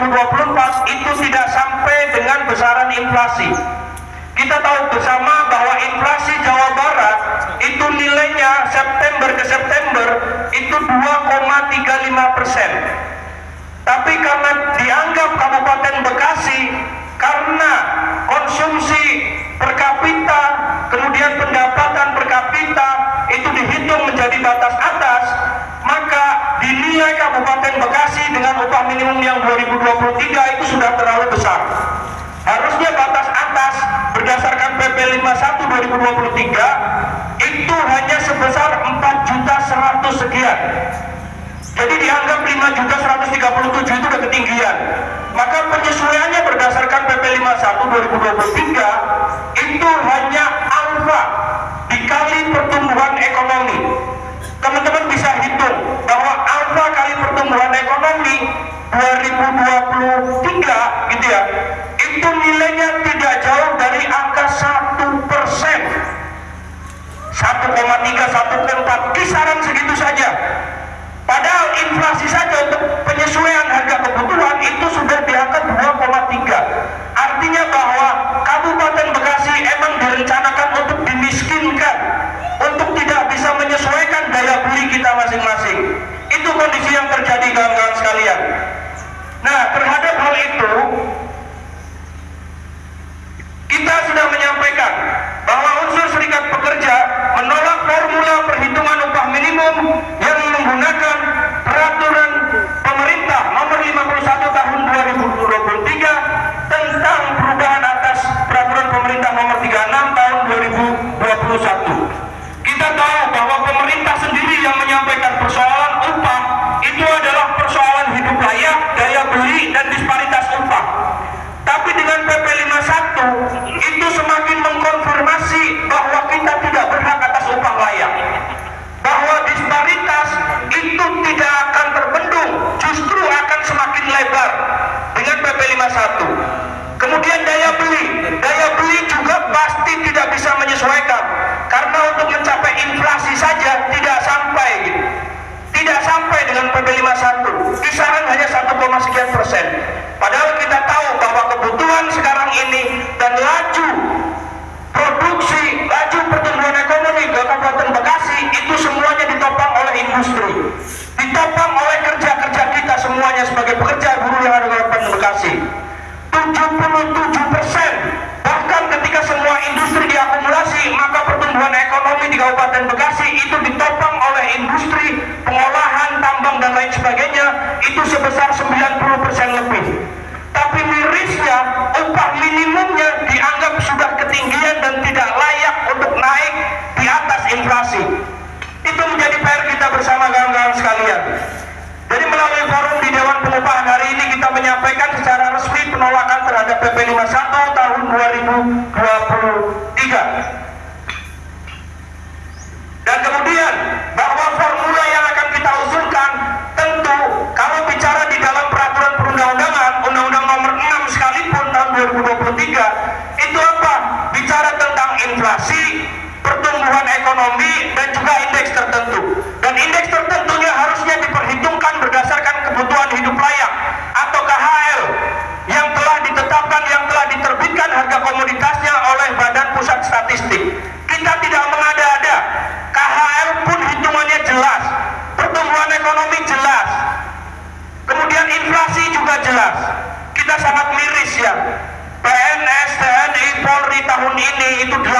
2024 itu tidak sampai dengan besaran inflasi. Kita tahu bersama bahwa inflasi Jawa Barat itu nilainya September ke September itu 2,35%. Tapi karena dianggap Kabupaten Bekasi karena konsumsi per kapita, kemudian pendapatan per kapita itu dihitung menjadi batas atas, maka dinilai Kabupaten Bekasi dengan upah minimum yang 2023 itu sudah terlalu besar. Harusnya batas atas berdasarkan PP 51 2023 itu hanya sebesar 4.100.000 sekian. Jadi dianggap 5.137 itu udah ketinggian. Maka penyesuaiannya berdasarkan PP 51 2023 itu hanya alfa dikali pertumbuhan ekonomi. Teman-teman bisa hitung bahwa alfa kali pertumbuhan ekonomi 2023 gitu ya, itu nilainya tidak jauh dari angka 1%, 1,3, 1,4, kisaran segitu saja. Padahal inflasi saja untuk penyesuaian harga kebutuhan itu sudah di angka 2,3. Artinya bahwa Kabupaten Bekasi emang direncanakan untuk dimiskinkan, untuk tidak bisa menyesuaikan daya beli kita masing-masing. Itu kondisi yang terjadi, kawan-kawan sekalian. Nah, terhadap hal itu kita sudah menyampaikan bahwa unsur serikat pekerja menolak formula perhitungan upah minimum yang menggunakan peraturan pemerintah nomor 51 tahun 2023 tentang perubahan atas peraturan pemerintah nomor 36 tahun 2021. Kita tahu bahwa pemerintah sendiri yang menyampaikan persoalan upah itu adalah persoalan hidup layak, daya beli, dan disparitas upah. Tapi dengan PP 51 itu semakin mengkonfirmasi bahwa kita tidak berhak atas upah layak, bahwa disparitas itu tidak akan terbendung, justru akan semakin lebar dengan PP 51. Kemudian daya beli juga pasti tidak bisa menyesuaikan, karena untuk mencapai inflasi saja tidak sampai gitu. Tidak sampai dengan PP 51, kisaran hanya 1, sekian persen. Padahal kita tahu bahwa kebutuhan sekarang ini dan laju produksi, laju pertumbuhan ekonomi di Kabupaten Bekasi itu semuanya ditopang oleh industri, ditopang oleh kerja-kerja kita semuanya sebagai pekerja buruh yang ada di Kabupaten Bekasi. 77%, bahkan ketika semua industri diakumulasi, maka pertumbuhan ekonomi di Kabupaten Bekasi itu ditopang oleh industri pengolahan, tambang, dan lain sebagainya, itu sebesar 90% lebih. Tapi mirisnya, upah minimumnya dianggap sudah ketinggian dan tidak layak untuk naik di atas inflasi. Itu menjadi PR kita bersama, kawan-kawan sekalian. Jadi melalui forum di Dewan Pengupahan hari ini kita menyampaikan secara resmi penolakan terhadap PP 51 tahun 2023. Dan kemudian bahwa formula yang akan kita usulkan, tentu kalau bicara di dalam peraturan perundang-undangan, Undang-Undang nomor 6 sekalipun tahun 2023, itu apa? Bicara tentang inflasi, pertumbuhan ekonomi, dan juga indeks tertentu. Dan indeks tertentunya harusnya diperhitungkan berdasarkan kebutuhan hidup layak atau KHL yang telah ditetapkan, yang telah diterbitkan harga komoditasnya oleh Badan Pusat Statistik. Kita tidak mengada-ada. KHL pun hitungannya jelas, pertumbuhan ekonomi jelas, kemudian inflasi juga jelas. Kita sangat miris ya. PNS, TNI, Polri tahun ini itu 8%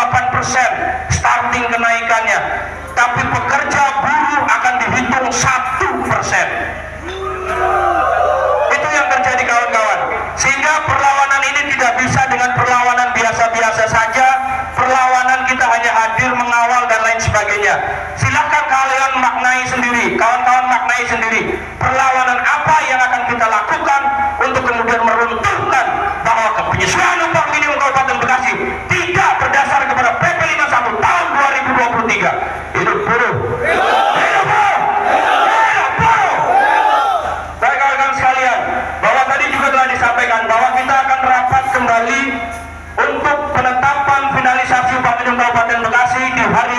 starting kenaikannya, tapi pekerja buruh akan dihitung 1%. Itu yang terjadi, kawan-kawan. Sehingga perlawanan ini tidak bisa dengan perlawanan biasa-biasa saja. Perlawanan kita hanya hadir mengawal dan lain sebagainya. Silahkan kalian maknai sendiri, kawan-kawan maknai sendiri perlawanan apa yang akan kita lakukan untuk kemudian meruntuhkan bahwa penyesuaian upah minimum Kabupaten Bekasi tidak berdasar kepada PP 51 tahun 2023. Hidup buruh, hidup buruh, hidup buruh. Baik, kawan-kawan sekalian, bahwa tadi juga telah disampaikan bahwa kita akan rapat kembali untuk penetapan finalisasi upah minimum Kabupaten Bekasi di hari